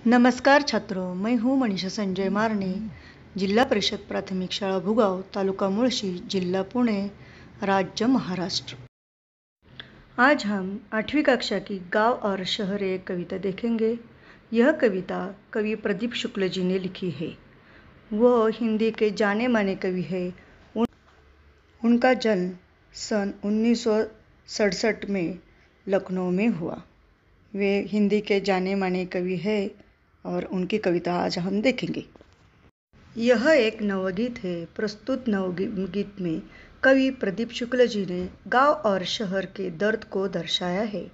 नमस्कार छात्रों, मैं हूँ मनीषा संजय मारने, जिला परिषद प्राथमिक शाळा भुगाव, तालुका मुळशी, जिला पुणे, राज्य महाराष्ट्र। आज हम 8वीं कक्षा की गांव और शहर एक कविता देखेंगे। यह कविता कवि प्रदीप शुक्ल जी ने लिखी है। वह हिंदी के जाने माने कवि है। उनका जन्म सन 1967 में लखनऊ में हुआ। वे हिंदी के जाने माने कवि हैं और उनकी कविता आज हम देखेंगे। यह एक नवगीत है। प्रस्तुत नवगीत में कवि प्रदीप शुक्ल जी ने गांव और शहर के दर्द को दर्शाया है।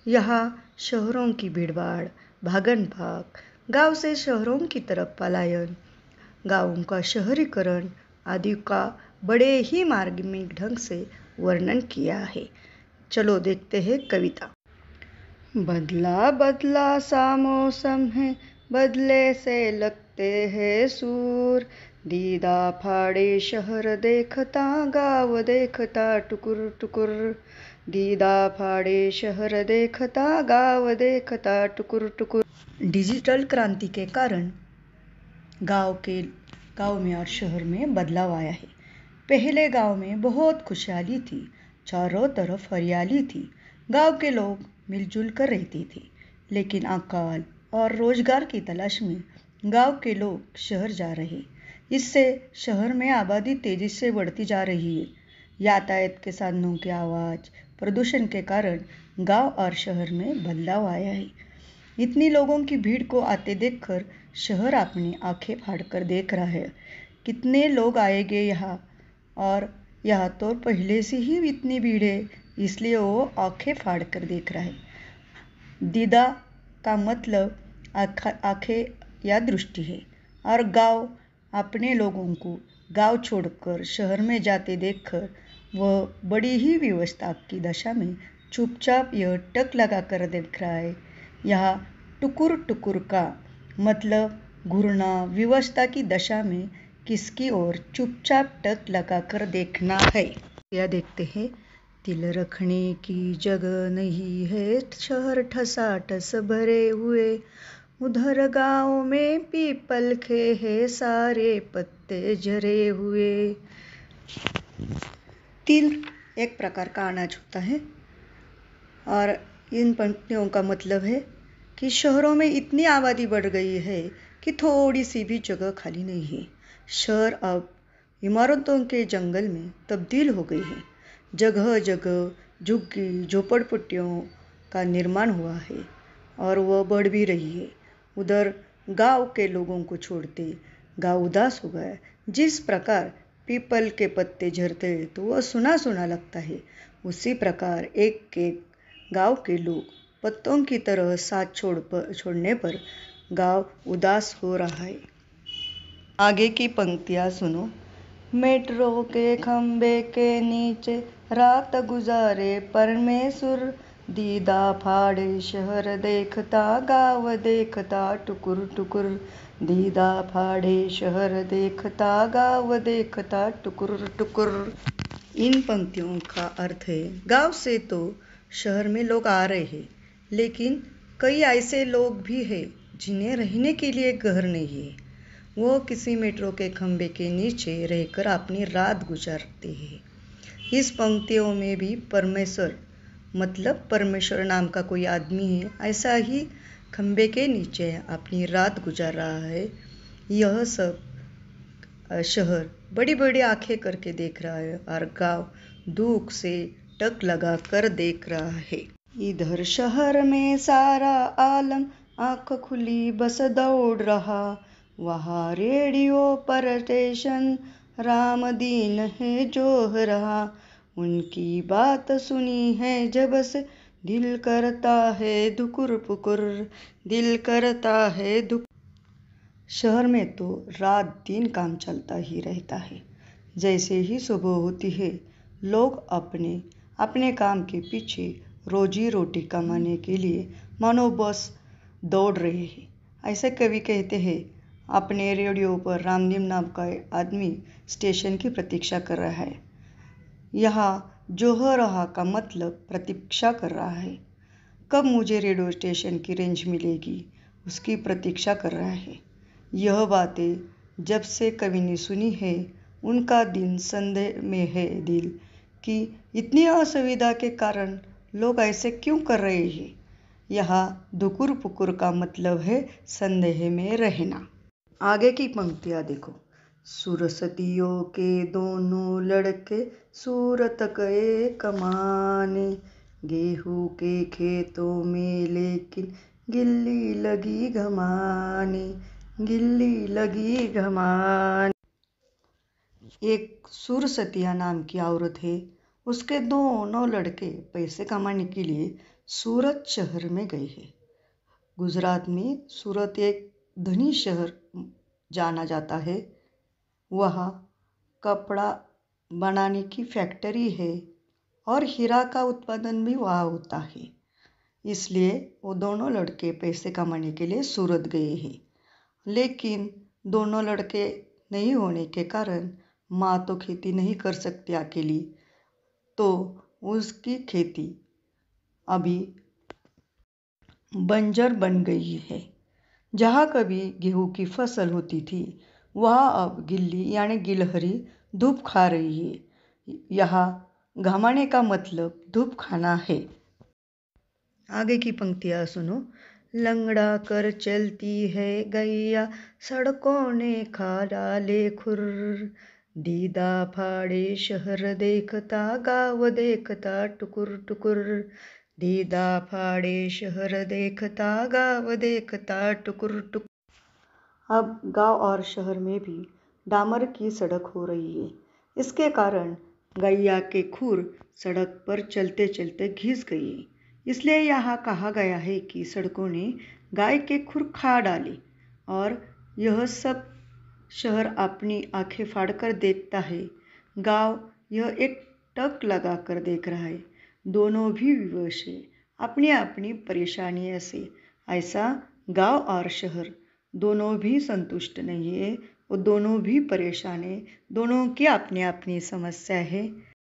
यहाँ शहरों की भीड़भाड़, भागन भाग, गांव से शहरों की तरफ पलायन, गांवों का शहरीकरण आदि का बड़े ही मार्मिक ढंग से वर्णन किया है। चलो देखते हैं कविता। बदला बदला सा मौसम है, बदले से लगते हैं सूर, दीदा फाड़े शहर देखता, गाँव देखता टुकुर टुकुर, दीदा फाड़े शहर देखता, गाँव देखता टुकुर टुकुर। डिजिटल क्रांति के कारण गांव में और शहर में बदलाव आया है। पहले गांव में बहुत खुशहाली थी, चारों तरफ हरियाली थी, गांव के लोग मिलजुल कर रहते थे। लेकिन अकाल और रोजगार की तलाश में गांव के लोग शहर जा रहे। इससे शहर में आबादी तेजी से बढ़ती जा रही है। यातायात के साधनों की आवाज़, प्रदूषण के कारण गांव और शहर में बदलाव आया है। इतनी लोगों की भीड़ को आते देखकर शहर अपनी आंखें फाड़कर देख रहा है। कितने लोग आएंगे यहाँ, और यहाँ तो पहले से ही इतनी भीड़ है, इसलिए वो आंखें फाड़कर देख रहा है। दीदा का मतलब आंखें या दृष्टि है, और गांव अपने लोगों को गांव छोड़कर शहर में जाते देखकर वह बड़ी ही व्यवस्था की दशा में चुपचाप यह टक लगाकर देख रहा है। यहाँ टुकुर टुकुर का मतलब घूरना, व्यवस्था की दशा में किसकी ओर चुपचाप टक लगाकर देखना है। यह देखते हैं। दिल रखने की जगह नहीं है, शहर ठसाठस भरे हुए, उधर गांव में पीपल के हैं सारे पत्ते झरे हुए। तिल एक प्रकार का अनाज होता है, और इन पंक्तियों का मतलब है कि शहरों में इतनी आबादी बढ़ गई है कि थोड़ी सी भी जगह खाली नहीं है। शहर अब इमारतों के जंगल में तब्दील हो गई है। जगह जगह झुग्गी झोपड़पट्टियों का निर्माण हुआ है और वह बढ़ भी रही है। उधर गांव के लोगों को छोड़ते गांव उदास हो गया। जिस प्रकार पीपल के पत्ते झरते हैं तो वह सुना सुना लगता है, उसी प्रकार एक एक गांव के लोग पत्तों की तरह साथ छोड़ने पर गांव उदास हो रहा है। आगे की पंक्तियां सुनो। मेट्रो के खंबे के नीचे रात गुजारे परमेश्वर, दीदा फाड़े शहर देखता, गाँव देखता टुकुर टुकुर, दीदा फाड़े शहर देखता, गाँव देखता टुकुर टुकुर। इन पंक्तियों का अर्थ है, गांव से तो शहर में लोग आ रहे हैं, लेकिन कई ऐसे लोग भी हैं जिन्हें रहने के लिए घर नहीं है। वो किसी मेट्रो के खंबे के नीचे रहकर अपनी रात गुजारते हैं। इस पंक्तियों में भी परमेश्वर मतलब परमेश्वर नाम का कोई आदमी है, ऐसा ही खंबे के नीचे अपनी रात गुजार रहा है। यह सब शहर बड़ी बड़ी आंखें करके देख रहा है और गांव दुख से टक लगा कर देख रहा है। इधर शहर में सारा आलम आंख खुली बस दौड़ रहा, वहाँ रेडियो पर स्टेशन राम दीन है जो रहा, उनकी बात सुनी है जब से दिल करता है धुकुर पुकुर, दिल करता है धुक। शहर में तो रात दिन काम चलता ही रहता है। जैसे ही सुबह होती है, लोग अपने अपने काम के पीछे रोजी रोटी कमाने के लिए मानो बस दौड़ रहे हैं। ऐसे कवि कहते हैं, अपने रेडियो पर रामदीन नाम का आदमी स्टेशन की प्रतीक्षा कर रहा है। यहाँ जो हो रहा का मतलब प्रतीक्षा कर रहा है, कब मुझे रेडियो स्टेशन की रेंज मिलेगी उसकी प्रतीक्षा कर रहा है। यह बातें जब से कवि ने सुनी है, उनका दिन संदेह में है दिल कि इतनी असुविधा के कारण लोग ऐसे क्यों कर रहे हैं। यहाँ दुकुर पुकुर का मतलब है संदेह में रहना। आगे की पंक्तियाँ देखो। सुरसतियों के दोनों लड़के सूरत गए कमाने, गेहूं के खेतों में लेकिन गिल्ली लगी घमाने, गिल्ली लगी घमाने। एक सुरसतिया नाम की औरत है। उसके दोनों लड़के पैसे कमाने के लिए सूरत शहर में गए हैं। गुजरात में सूरत एक धनी शहर जाना जाता है। वहाँ कपड़ा बनाने की फैक्ट्री है और हीरा का उत्पादन भी वहाँ होता है। इसलिए वो दोनों लड़के पैसे कमाने के लिए सूरत गए हैं। लेकिन दोनों लड़के नहीं होने के कारण माँ तो खेती नहीं कर सकती अकेली, तो उसकी खेती अभी बंजर बन गई है। जहाँ कभी गेहूं की फसल होती थी, वहाँ अब गिल्ली यानी गिलहरी धूप खा रही है। यहाँ घमाने का मतलब धूप खाना है। आगे की पंक्तियाँ सुनो। लंगड़ा कर चलती है गैया, सड़कों ने खा डाले खुर, दीदा फाड़े शहर देखता, गाँव देखता टुकुर टुकुर, दीदा फाड़े शहर देखता, गाँव देखता टुकुर टुकुर। अब गांव और शहर में भी डामर की सड़क हो रही है। इसके कारण गैया के खुर सड़क पर चलते चलते घिस गई। इसलिए यहाँ कहा गया है कि सड़कों ने गाय के खुर खा डाले। और यह सब शहर अपनी आंखें फाड़कर देखता है, गांव यह एक टक लगा कर देख रहा है। दोनों भी विवश है अपनी अपनी परेशानियों से। ऐसा गांव और शहर दोनों भी संतुष्ट नहीं है, वो दोनों भी परेशान है। दोनों की अपनी अपनी समस्या है।